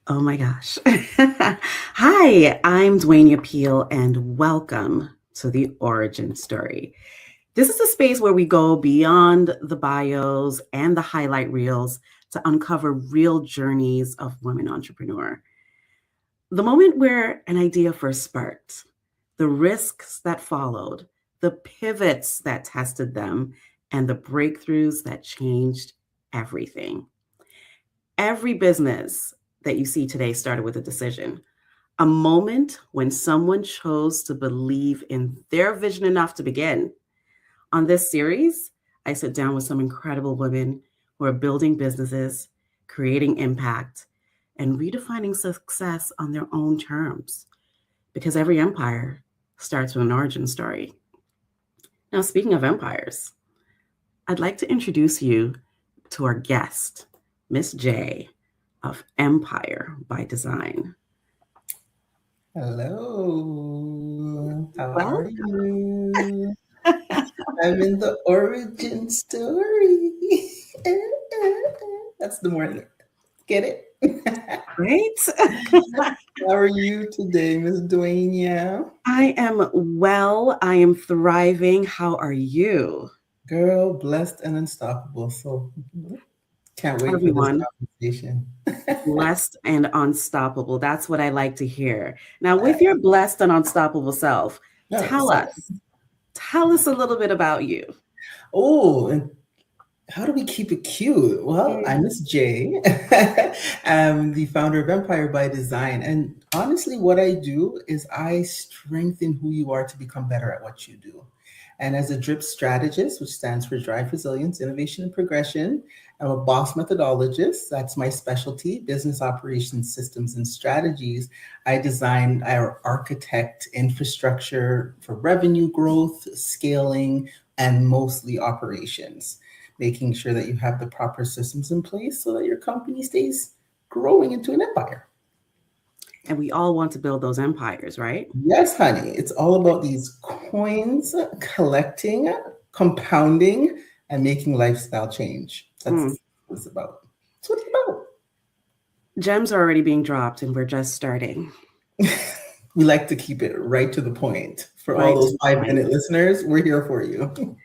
Oh my gosh. Hi, I'm Dwania Peele, and welcome to the Origin Story. This is a space where we go beyond the bios and the highlight reels to uncover real journeys of women entrepreneur. The moment where an idea first sparked, the risks that followed, the pivots that tested them, and the breakthroughs that changed everything. Every business that you see today started with a decision, a moment when someone chose to believe in their vision enough to begin. On this series, I sit down with some incredible women who are building businesses, creating impact, and redefining success on their own terms. Because every empire starts with an origin story. Now, speaking of empires, I'd like to introduce you to our guest, Miss J of Empire by Design. Hello, how Well, are you? I'm in the origin story. That's the morning. Get it? great. How are you today, Miss Dwania? I am well. I am thriving. How are you? Girl, blessed and unstoppable. So can't wait for this Everyone, conversation. blessed and unstoppable. That's what I like to hear. Now, with I your blessed and unstoppable self, know. tell us, tell us a little bit about you. Oh, and how do we keep it cute? Well, I'm Mm. Miss J. I'm the founder of Empire by Design. And honestly, what I do is I strengthen who you are to become better at what you do. And as a DRIP strategist, which stands for Drive Resilience, Innovation, and Progression, I'm a boss methodologist. That's my specialty, business operations, systems, and strategies. I design, I architect infrastructure for revenue growth, scaling, and mostly operations, making sure that you have the proper systems in place so that your company stays growing into an empire. And we all want to build those empires, right? Yes, honey, it's all about these coins, collecting, compounding, and making lifestyle change. Mm. That's what it's about. That's what it's Gems are already being dropped, and we're just starting. about. We like to keep it right to the point. For all Right to those the point. 5 minute listeners, we're here for you.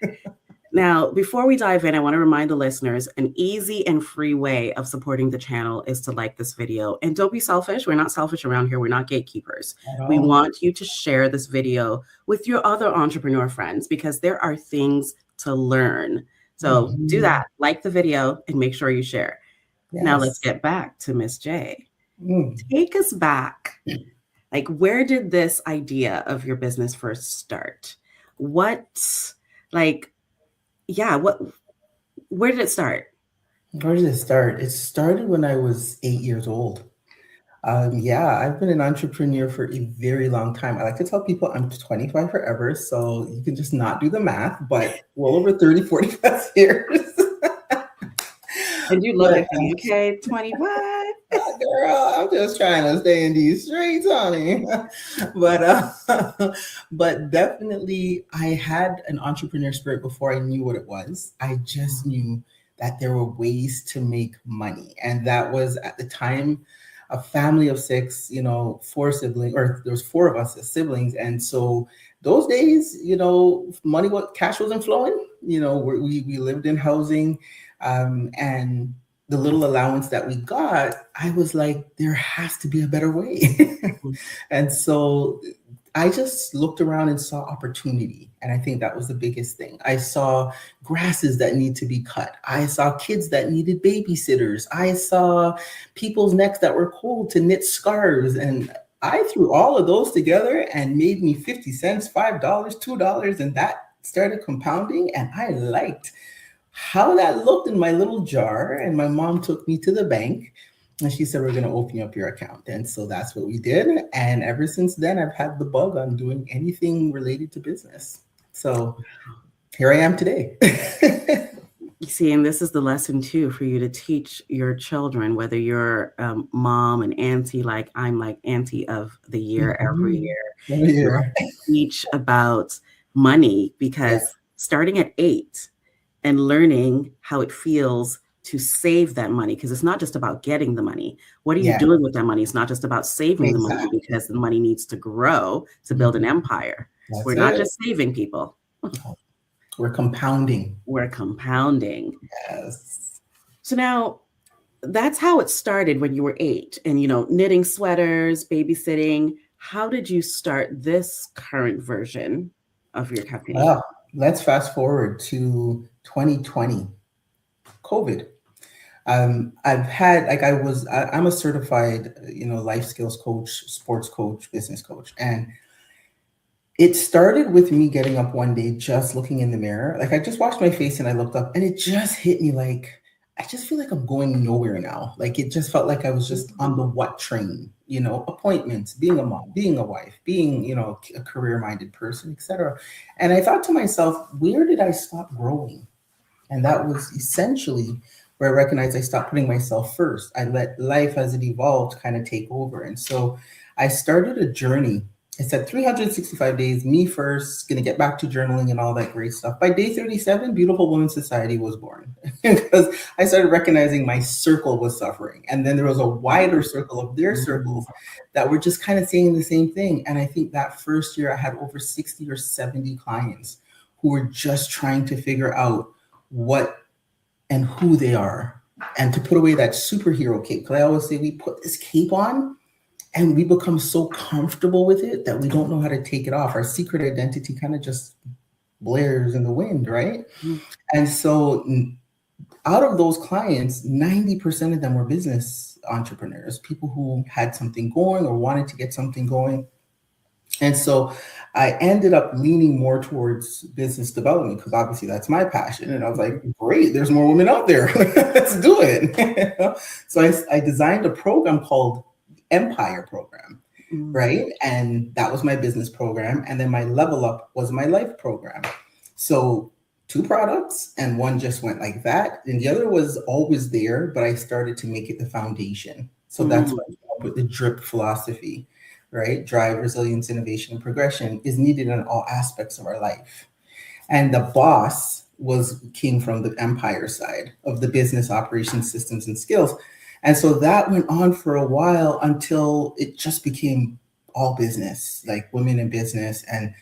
Now, before we dive in, I want to remind the listeners an easy and free way of supporting the channel is to like this video. And don't be selfish. We're not selfish around here. We're not gatekeepers. At We all. want you to share this video with your other entrepreneur friends because there are things to learn. So do Mhm. that. Like the video and make sure you share. Now, let's Yes. get back to Miss J. Mm. Take us back. Like, where did this idea of your business first start? What, like, yeah, where did it start? Where did it start? It started when I was 8 years old. Yeah, I've been an entrepreneur for a very long time. I like to tell people I'm 25 forever, so you can just not do the math, but well over 30, 40 plus years. And you look But at me, okay, 25. girl, I'm just trying to stay in these streets, honey. But but definitely I had an entrepreneur spirit before I knew what it was. I just knew that there were ways to make money. And that was at the time a family of six, four siblings, or there was four of us as siblings. And so those days, money, what cash wasn't flowing. We lived in housing, and the little allowance that we got, I was like, there has to be a better way. And so I just looked around and saw opportunity. And I think that was the biggest thing. I saw grasses that need to be cut. I saw kids that needed babysitters. I saw people's necks that were cold to knit scarves. And I threw all of those together and made me 50 cents, $5, $2. And that started compounding. And I liked how that looked in my little jar. And my mom took me to the bank and she said, we're going to open up your account. And so that's what we did. And ever since then, I've had the bug on doing anything related to business. So here I am today. You see, and this is the lesson too for you to teach your children, whether you're mom and auntie, like I'm like auntie of the year every Mhm. year. Every You have year. to teach about money Yeah. because starting at 8 and learning how it feels to save that money, because it's not just about getting the money. What are you Yeah, doing with that money? It's not just about saving the money, exactly. because the money needs to grow to build an empire. That's We're not it. just saving people, We're compounding. we're compounding. Yes. So now that's how it started when you were 8 and, knitting sweaters, babysitting. How did you start this current version of your company? Well, let's fast forward to 2020, COVID. I've had like I'm a certified, life skills coach, sports coach, business coach, and it started with me getting up one day, just looking in the mirror. Like I just washed my face and I looked up, and it just hit me like I just feel like I'm going nowhere now. Like it just felt like I was just on the what train, appointments, being a mom, being a wife, being, a career-minded person, etc. And I thought to myself, where did I stop growing? And that was essentially where I recognized I stopped putting myself first. I let life as it evolved kind of take over. And so I started a journey. I said 365 days, me first, gonna get back to journaling and all that great stuff. By day 37, Beautiful Women's Society was born because I started recognizing my circle was suffering. And then there was a wider circle of their circles that were just kind of saying the same thing. And I think that first year I had over 60 or 70 clients who were just trying to figure out what and who they are, and to put away that superhero cape. Because I always say we put this cape on and we become so comfortable with it that we don't know how to take it off. Our secret identity kind of just blares in the wind, right? And so out of those clients, 90% of them were business entrepreneurs, people who had something going or wanted to get something going. And so I ended up leaning more towards business development because obviously that's my passion. And I was like, great, there's more women out there. Let's do it. So I designed a program called Empire Program, right? And that was my business program. And then my Level Up was my life program. So 2 products, and one just went like that. And the other was always there, but I started to make it the foundation. So that's what I came up with the DRIP philosophy. Right? Drive, resilience, innovation, and progression is needed in all aspects of our life. And the boss came from the empire side of the business operations, systems, and skills. And so that went on for a while until it just became all business, like women in business. And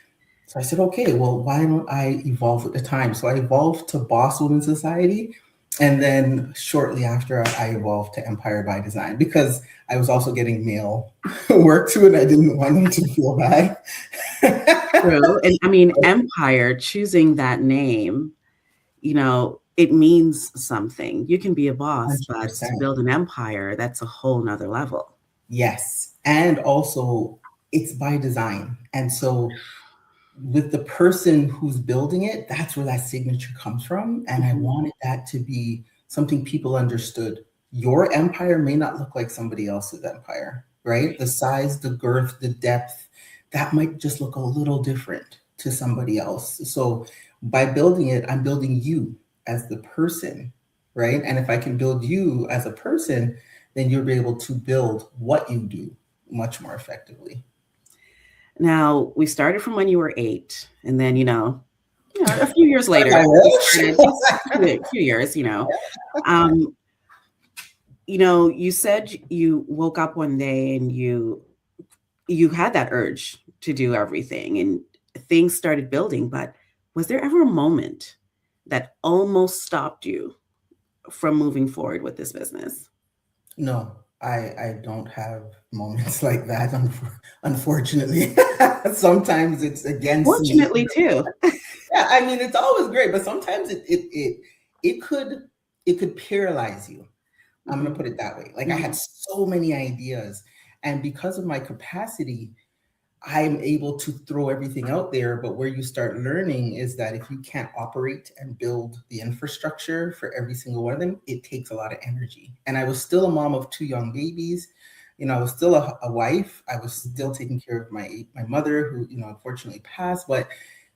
so I said, okay, well, why don't I evolve with the time? So I evolved to Boss Women Society. And then shortly after, I evolved to Empire by Design because I was also getting male work too, and I didn't want them to feel bad. True. And I mean, Empire, choosing that name, it means something. You can be a boss, but 100%. to build an empire, that's a whole nother level. Yes. And also, it's by design. And so with the person who's building it, that's where that signature comes from. And I wanted that to be something people understood. Your empire may not look like somebody else's empire, right? The size, the girth, the depth, that might just look a little different to somebody else. So by building it, I'm building you as the person, right? And if I can build you as a person, then you'll be able to build what you do much more effectively. Now, we started from when you were 8, and then, a few years later, a few years, you said you woke up one day and you had that urge to do everything and things started building, but was there ever a moment that almost stopped you from moving forward with this business? No, I don't have moments like that, unfortunately. Sometimes it's against me. Fortunately, too. Yeah, I mean, it's always great, but sometimes it could paralyze you. I'm gonna put it that way. Like I had so many ideas, and because of my capacity, I'm able to throw everything out there. But where you start learning is that if you can't operate and build the infrastructure for every single one of them, it takes a lot of energy. And I was still a mom of 2 young babies. I was still a wife. I was still taking care of my mother, who unfortunately passed. But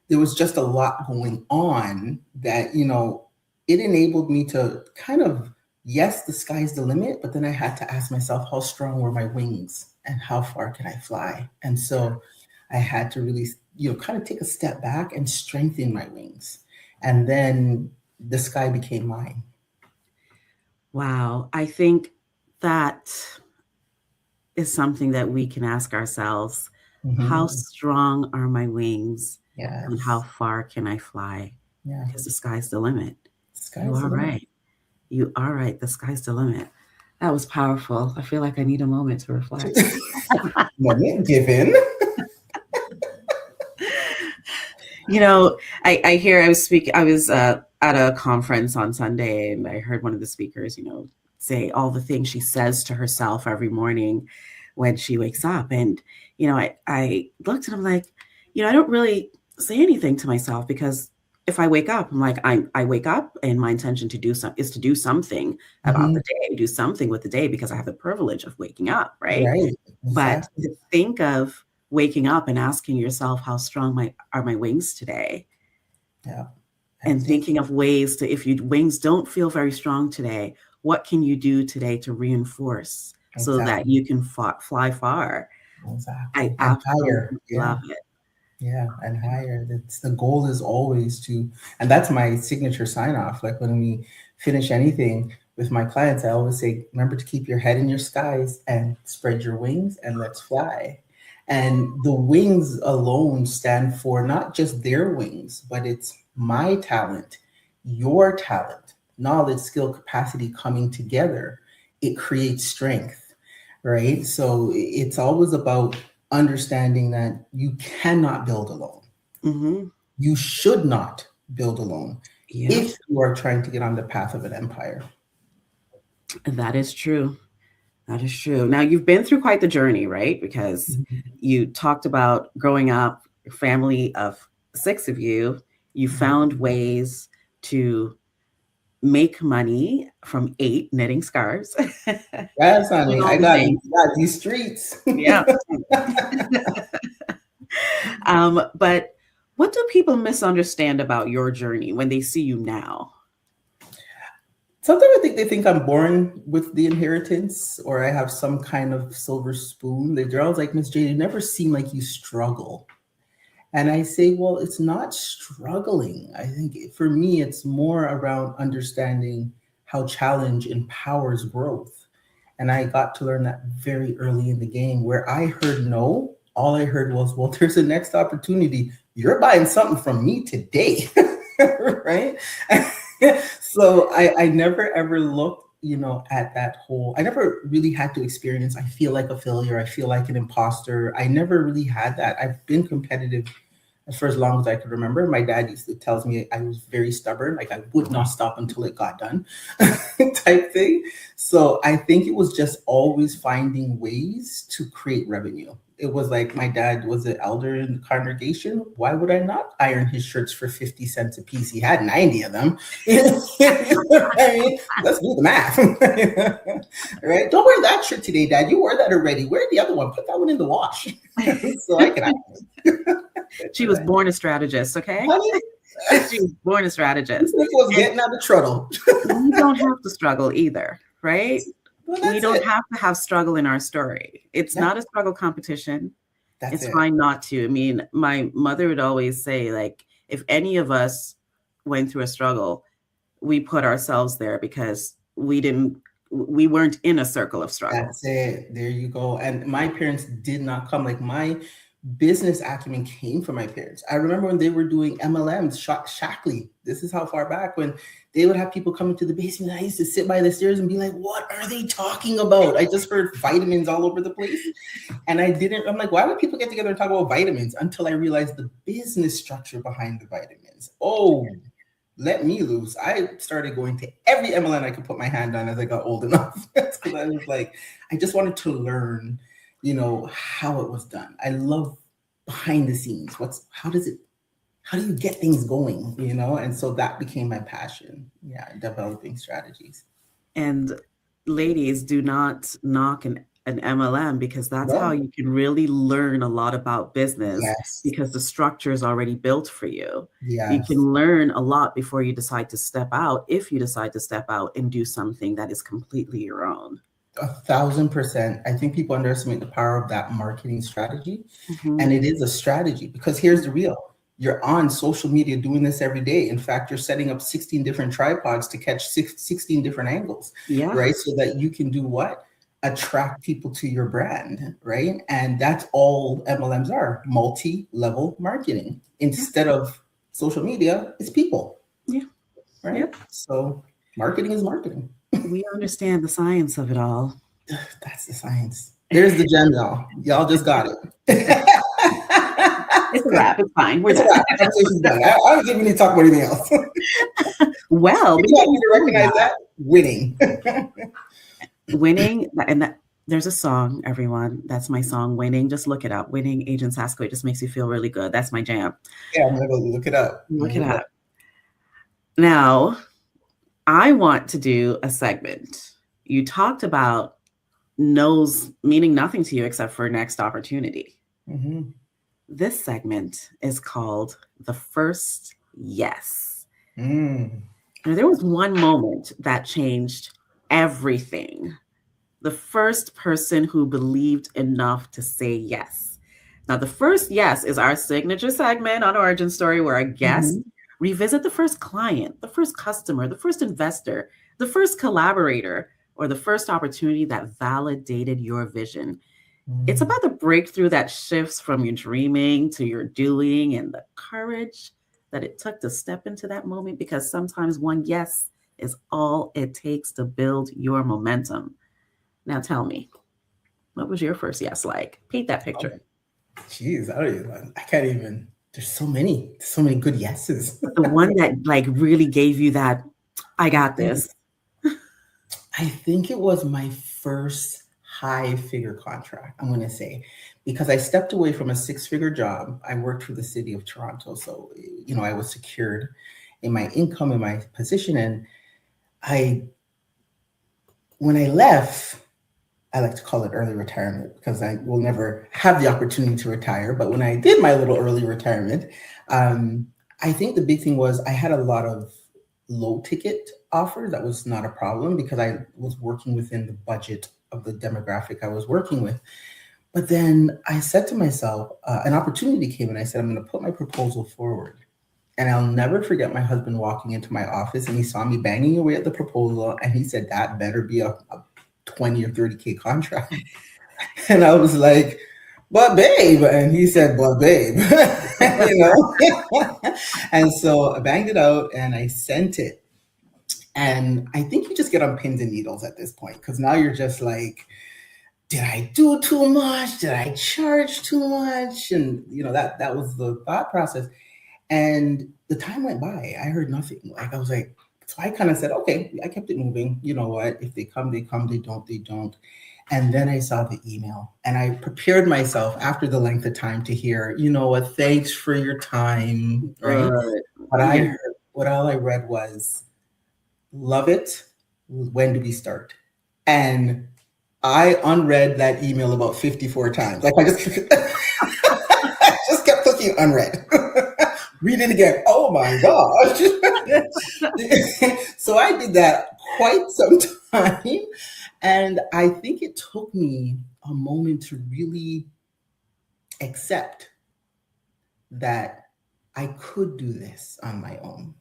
there was just a lot going on that it enabled me to kind of, yes, the sky's the limit, but then I had to ask myself, how strong were my wings and how far can I fly? And so I had to really, kind of take a step back and strengthen my wings. And then the sky became mine. Wow. I think that is something that we can ask ourselves. How Hmm. strong are my wings and how Yes. far can I fly? Yeah. Because the sky's the limit. You Sky's are the limit. right. You are right. The sky's the limit. That was powerful. I feel like I need a moment to reflect. Moment given. I hear I was at a conference on Sunday and I heard one of the speakers, say all the things she says to herself every morning when she wakes up. And, I looked at him like, I don't really say anything to myself because if I wake up, I'm like, I wake up and my intention is to do something about Hmm. the day, do something with the day because I have the privilege of waking up, right? Right. But Exactly. to think of waking up and asking yourself how strong are my wings today, Yeah. and That's it. thinking of ways to, if your wings don't feel very strong today, what can you do today to reinforce so that Exactly. you can fly far? I Exactly. And higher. absolutely Yeah. love it. Yeah. And higher. That's the goal is always to, and that's my signature sign off. Like when we finish anything with my clients, I always say, remember to keep your head in your skies and spread your wings and let's fly. And the wings alone stand for not just their wings, but it's my talent, your talent, knowledge, skill, capacity coming together. It creates strength, right? So it's always about understanding that you cannot build alone. Hmm. You should not build alone Yep, if you are trying to get on the path of an empire. that is true. That is true. Now, you've been through quite the journey, right? Because you talked about growing up, a family of six of you, you found ways to make money from eight knitting scarves, Yes, doing honey, all I the got, things. got these streets. Yeah. But what do people misunderstand about your journey when they see you now? Sometimes I think they think I'm born with the inheritance or I have some kind of silver spoon. They're always like, Miss Jade, you never seem like you struggle. And I say, well, it's not struggling. I think for me, it's more around understanding how challenge empowers growth. And I got to learn that very early in the game where I heard no. All I heard was, well, there's a next opportunity. You're buying something from me today. Right. So I never ever looked, at that whole, I never really had to experience, I feel like a failure. I feel like an imposter. I never really had that. I've been competitive for as long as I could remember. My dad used to tells me I was very stubborn, like I would not stop until it got done, type thing. So I think it was just always finding ways to create revenue. It was like my dad was an elder in the congregation. Why would I not iron his shirts for 50 cents a piece? He had 90 of them. I mean, let's do the math. Right? Don't wear that shirt today, Dad. You wore that already. Wear the other one. Put that one in the wash. So I can She was born a strategist, okay? honey, She was born a strategist. this was And getting out of trouble. we don't have to struggle either, right? Well, We that's don't it. have to have struggle in our story. It's Yeah, not a struggle competition. that's It's it. fine not to. I mean, my mother would always say, like, if any of us went through a struggle, we put ourselves there because we weren't in a circle of struggle. That's it. There you go. And my parents did not come. Like my business acumen came from my parents. I remember when they were doing MLMs, Shackley. This is how far back when they would have people come into the basement. I used to sit by the stairs and be like, what are they talking about? I just heard vitamins all over the place. And I'm like, why would people get together and talk about vitamins until I realized the business structure behind the vitamins? Oh, let me loose. I started going to every MLN I could put my hand on as I got old enough. Because I was like, I just wanted to learn, how it was done. I love behind the scenes. How do you get things going, And so that became my passion. Yeah, developing strategies. And ladies, do not knock an MLM because that's how No, you can really learn a lot about business yes, because the structure is already built for you. You yes. can learn a lot before you decide to step out, if you decide to step out and do something that is completely your own. 1,000%. I think people underestimate the power of that marketing strategy. Mhm. And it is a strategy because here's the real. you're on social media doing this every day. In fact, you're setting up 16 different tripods to catch 16 different angles, Yeah. right? So that you can do what? Attract people to your brand, right? And that's all MLMs are, multi-level marketing. Instead of social media, it's people, Yeah. right? Yep. So marketing is marketing. We understand the science of it all. That's the science. There's the gem, y'all. Y'all just got it. It's a wrap. It's fine. We're It's a done. wrap. Conversation's done. I don't think we need to talk about anything else. Well, You want me to recognize that? Winning. Winning, and there's a song, everyone. That's my song, Winning. Just look it up. Winning Agent Sasco. It just makes you feel really good. That's my jam. Yeah, I'm gonna go look it up. Look it up. Now, I want to do a segment. You talked about no's meaning nothing to you except for next opportunity. Mm-hmm. This segment is called The First Yes. Mm. Now, there was one moment that changed everything. The first person who believed enough to say yes. Now, the first yes is our signature segment on Origin Story where our guests revisit the first client, the first customer, the first investor, the first collaborator, or the first opportunity that validated your vision. It's about the breakthrough that shifts from your dreaming to your doing and the courage that it took to step into that moment, because sometimes one yes is all it takes to build your momentum. Now tell me, what was your first yes like? Paint that picture. Jeez, I can't even. There's so many good yeses. The one that like really gave you that, I got this. I think it was my first high-figure contract, I'm going to say, because I stepped away from a 6-figure job. I worked for the city of Toronto, so I was secured in my income, in my position, and when I left, I like to call it early retirement because I will never have the opportunity to retire. But when I did my little early retirement, I think the big thing was I had a lot of low ticket offers. That was not a problem because I was working within the budget of the demographic I was working with. But then I said to myself, an opportunity came and I said, I'm going to put my proposal forward. And I'll never forget my husband walking into my office and he saw me banging away at the proposal. And he said, that better be a 20 or 30K contract. And I was like, but babe. And he said, but babe, And so I banged it out and I sent it. And I think you just get on pins and needles at this point, because now you're just like, did I do too much? Did I charge too much? And that was the thought process. And the time went by. I heard nothing. Like I was like, so I kind of said, okay, I kept it moving. You know what? If they come, they come. They don't, they don't. And then I saw the email and I prepared myself after the length of time to hear, you know what? Thanks for your time. Right. What all I read was, love it. When do we start? And I unread that email about 54 times. Like I just kept clicking unread. Read it again. Oh my gosh. So I did that quite some time. And I think it took me a moment to really accept that I could do this on my own.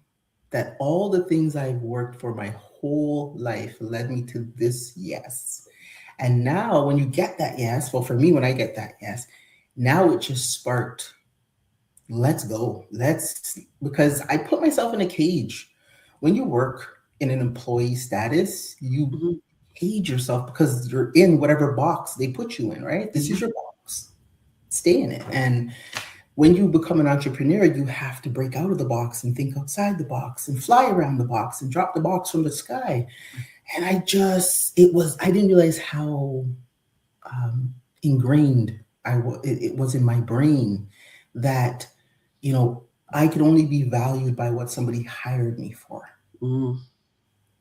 That all the things I've worked for my whole life led me to this yes. And now when you get that yes, well, for me, when I get that yes, now it just sparked, let's go. Because I put myself in a cage. When you work in an employee status, you cage yourself because you're in whatever box they put you in, right? This is your box. Stay in it. And when you become an entrepreneur, you have to break out of the box and think outside the box and fly around the box and drop the box from the sky. And I didn't realize how ingrained it was in my brain that, I could only be valued by what somebody hired me for.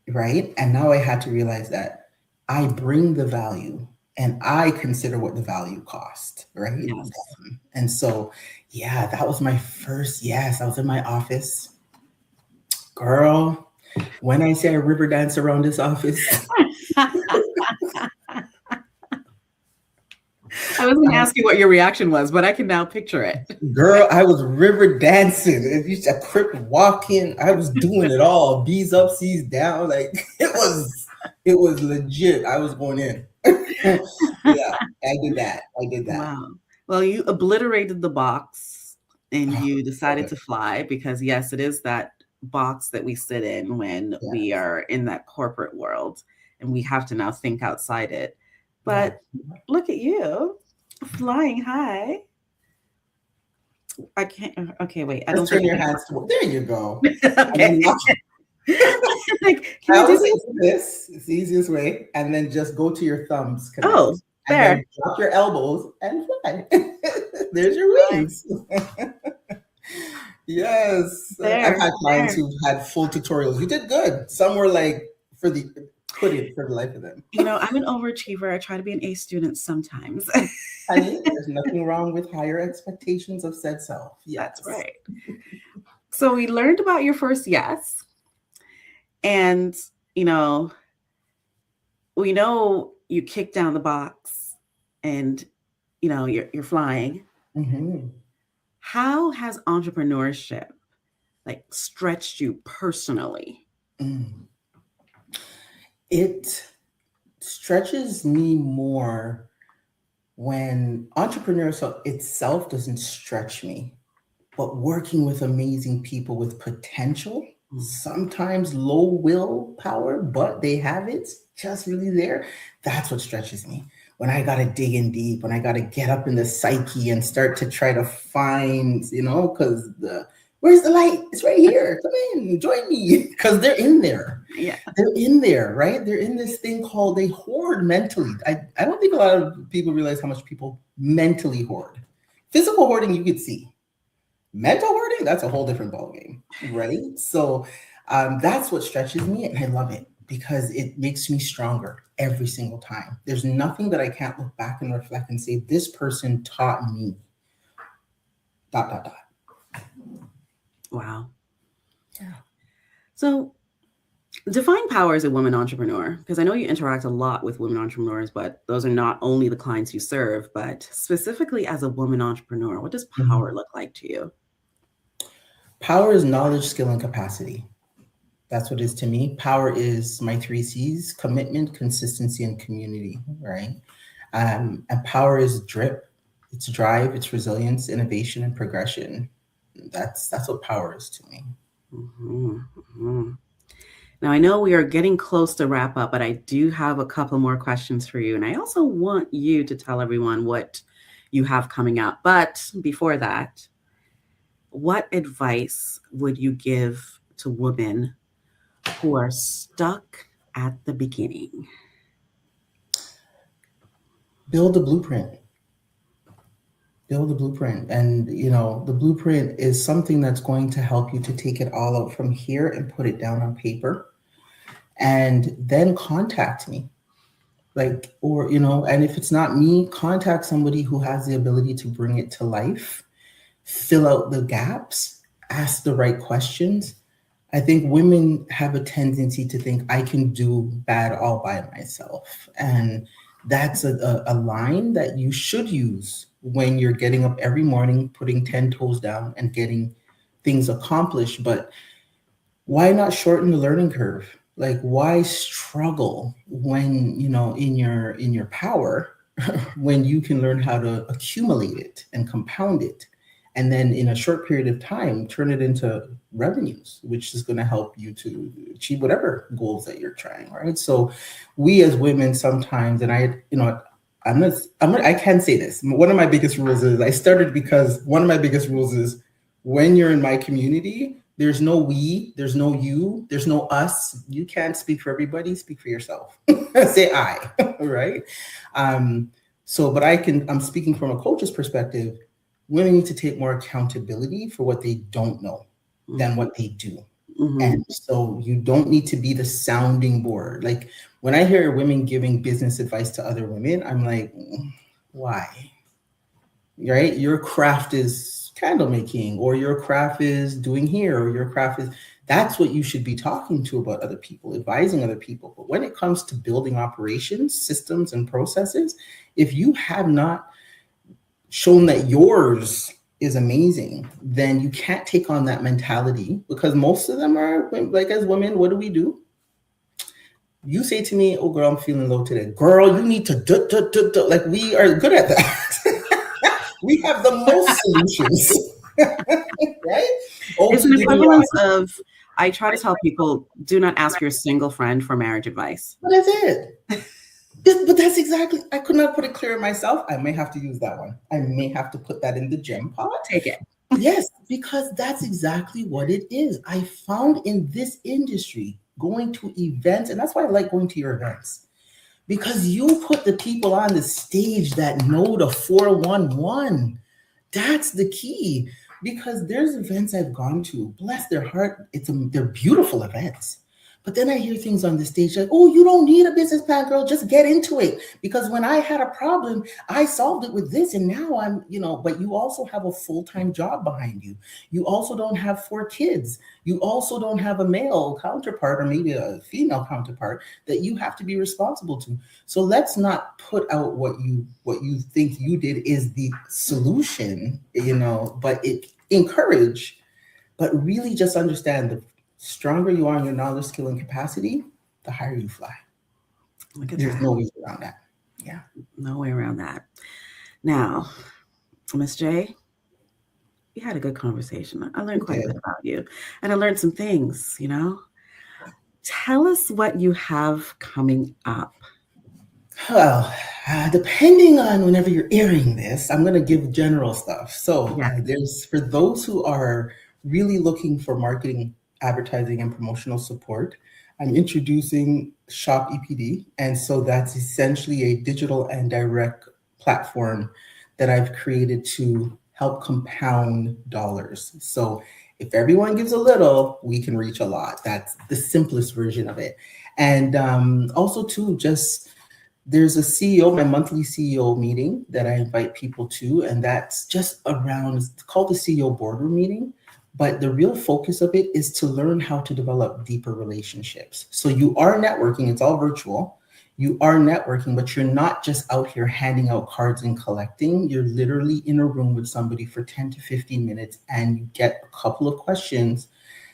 Right. And now I had to realize that I bring the value and I consider what the value cost. Right. Yes. And so, yeah, that was my first yes. I was in my office. Girl, when I say I river dance around this office, I was going to ask you what your reaction was, but I can now picture it. Girl, I was river dancing. It used to crip walking. I was doing it all. B's up, C's down. Like it was legit. I was going in. Yeah, I did that. Wow. Well, you obliterated the box and Oh, you decided okay. to fly because, yes, it is that box that we sit in when Yeah, we are in that corporate world and we have to now think outside it. yeah. But look at you flying high. I can't. Okay, wait. I don't Just think turn I your can. hands toward. There you go. And Okay. then lock. Like, can I I do always say this? do this. It's the easiest way. And then just go to your thumbs, connect. Oh, And then there. drop your elbows and fly. There's your Flying. wings. Yes. I've There. had clients There. who've had full tutorials. You did good. Some were like couldn't for the life of them. You know, I'm an overachiever. I try to be an A student sometimes. Honey, there's nothing wrong with higher expectations of said self. That's Yes. right. So we learned about your first yes. And, you know, we know you kicked down the box and, you know, you're flying. Mhm. How has entrepreneurship like stretched you personally? Mm. It stretches me more when entrepreneurship itself doesn't stretch me, but working with amazing people with potential, Mm. sometimes low willpower, but they have it just really there. That's what stretches me. When I got to dig in deep, when I got to get up in the psyche and start to try to find, because where's the light? It's right here. Come in, join me. Because they're in there. Yeah. They're in there, right? They're in this thing called they hoard mentally. I don't think a lot of people realize how much people mentally hoard. Physical hoarding, you could see. Mental hoarding, that's a whole different ballgame, right? So that's what stretches me, and I love it because it makes me stronger every single time. There's nothing that I can't look back and reflect and say, this person taught me, ... Wow. Yeah. So define power as a woman entrepreneur, because I know you interact a lot with women entrepreneurs, but those are not only the clients you serve, but specifically as a woman entrepreneur, what does power look like to you? Power is knowledge, skill, and capacity. That's what it is to me. Power is my 3 C's: commitment, consistency, and community, right? And power is drip, it's drive, it's resilience, innovation, and progression. That's what power is to me. Mm-hmm, mm-hmm. Now, I know we are getting close to wrap up, but I do have a couple more questions for you. And I also want you to tell everyone what you have coming up. But before that, what advice would you give to women who are stuck at the beginning? Build a blueprint. Build a blueprint. And, the blueprint is something that's going to help you to take it all out from here and put it down on paper. And then contact me. And if it's not me, contact somebody who has the ability to bring it to life, fill out the gaps, ask the right questions. I think women have a tendency to think I can do bad all by myself. And that's a line that you should use when you're getting up every morning, putting 10 toes down and getting things accomplished. But why not shorten the learning curve? Like, why struggle when, in your power, when you can learn how to accumulate it and compound it, and then in a short period of time turn it into revenues, which is going to help you to achieve whatever goals that you're trying, right? So we as women sometimes, and I can say this, one of my biggest rules is when you're in my community, there's no we, there's no you, there's no us. You can't speak for everybody, speak for yourself. Say I, right? But I'm speaking from a coach's perspective. Women need to take more accountability for what they don't know than what they do. Mm-hmm. And so you don't need to be the sounding board. Like when I hear women giving business advice to other women, I'm like, why? Right? Your craft is candle making, or your craft is doing here, or your craft is, that's what you should be talking to about other people, advising other people. But when it comes to building operations, systems, and processes, if you have not shown that yours is amazing, then you can't take on that mentality, because most of them are like, as women, what do? You say to me, "Oh, girl, I'm feeling low today." Girl, you need to like, we are good at that. We have the most solutions, right? Oh, It's to an give you equivalence of, I try to tell people, do not ask your single friend for marriage advice. but that's it. But that's exactly, I could not put it clearer myself. I may have to use that one. I may have to put that in the gem pot. Take it. Yes, because that's exactly what it is. I found in this industry, going to events, and that's why I like going to your events, because you put the people on the stage that know the 411. That's the key. Because there's events I've gone to, bless their heart, they're beautiful events. But then I hear things on the stage like, "Oh, you don't need a business plan, girl. Just get into it. Because when I had a problem, I solved it with this. And now I'm, but you also have a full-time job behind you. You also don't have 4 kids. You also don't have a male counterpart, or maybe a female counterpart, that you have to be responsible to. So let's not put out what you think you did is the solution, but encourage, but really just understand, the stronger you are in your knowledge, skill, and capacity, the higher you fly. Look at There's that. no way around that. Yeah. No way around that. Now, Miss J, we had a good conversation. I learned quite a bit about you, and I learned some things, Tell us what you have coming up. Well, depending on whenever you're airing this, I'm going to give general stuff. So Yeah. there's, for those who are really looking for marketing, advertising, and promotional support, I'm introducing Shop EPD. And so that's essentially a digital and direct platform that I've created to help compound dollars. So if everyone gives a little, we can reach a lot. That's the simplest version of it. And also, too, just there's a CEO, my monthly CEO meeting that I invite people to, and that's just around, it's called the CEO boardroom meeting. But the real focus of it is to learn how to develop deeper relationships. So you are networking, it's all virtual. You are networking, but you're not just out here handing out cards and collecting. You're literally in a room with somebody for 10 to 15 minutes, and you get a couple of questions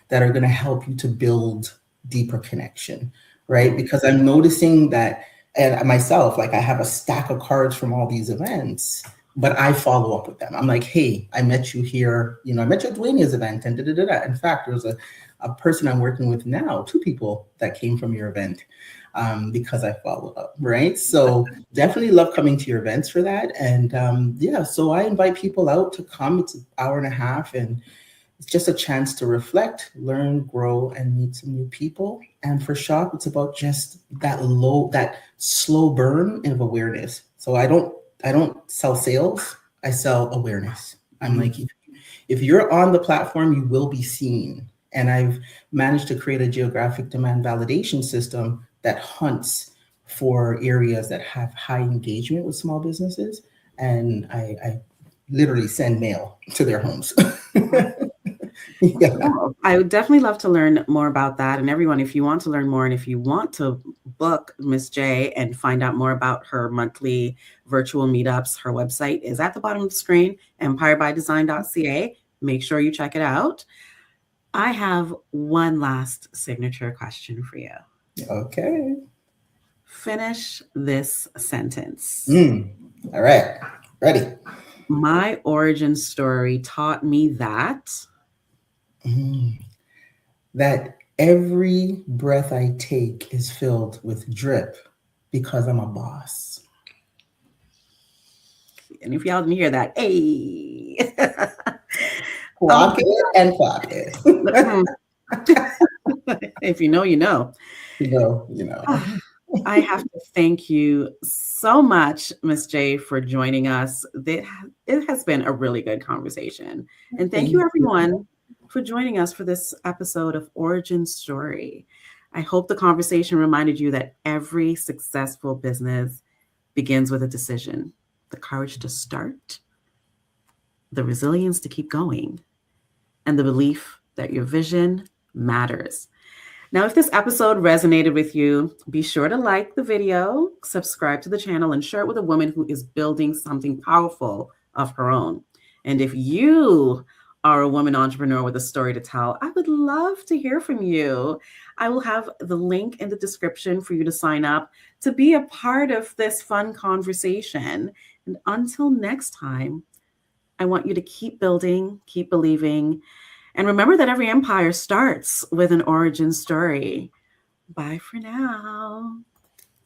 that are going to help you to build deeper connection, right? Because I'm noticing that, and myself, like, I have a stack of cards from all these events, but I follow up with them. I'm like, "Hey, I met you here. I met you at Dwania's event, and da-da-da-da." In fact, there's a person I'm working with now, 2 people that came from your event, because I followed up, right? So definitely love coming to your events for that. And so I invite people out to come. It's an hour and a half, and it's just a chance to reflect, learn, grow, and meet some new people. And for Shop, it's about just that slow burn of awareness. So I don't sell sales, I sell awareness. I'm like, if you're on the platform, you will be seen. And I've managed to create a geographic demand validation system that hunts for areas that have high engagement with small businesses. And I literally send mail to their homes. Yeah. Cool. I would definitely love to learn more about that. And everyone, if you want to learn more and if you want to book Miss J and find out more about her monthly virtual meetups, her website is at the bottom of the screen, empirebydesign.ca. Make sure you check it out. I have one last signature question for you. Okay. Finish this sentence. All right. Ready. My origin story taught me that that every breath I take is filled with drip because I'm a boss. And if y'all didn't hear that, hey. Clock it and clock it. If you know, you know. You know. I have to thank you so much, Miss J, for joining us. It has been a really good conversation. And thank you, everyone, for joining us for this episode of Origin Story. I hope the conversation reminded you that every successful business begins with a decision, the courage to start, the resilience to keep going, and the belief that your vision matters. Now, if this episode resonated with you, be sure to like the video, subscribe to the channel, and share it with a woman who is building something powerful of her own. And if you are a woman entrepreneur with a story to tell, I would love to hear from you. I will have the link in the description for you to sign up to be a part of this fun conversation. And until next time, I want you to keep building, keep believing, and remember that every empire starts with an origin story. Bye for now.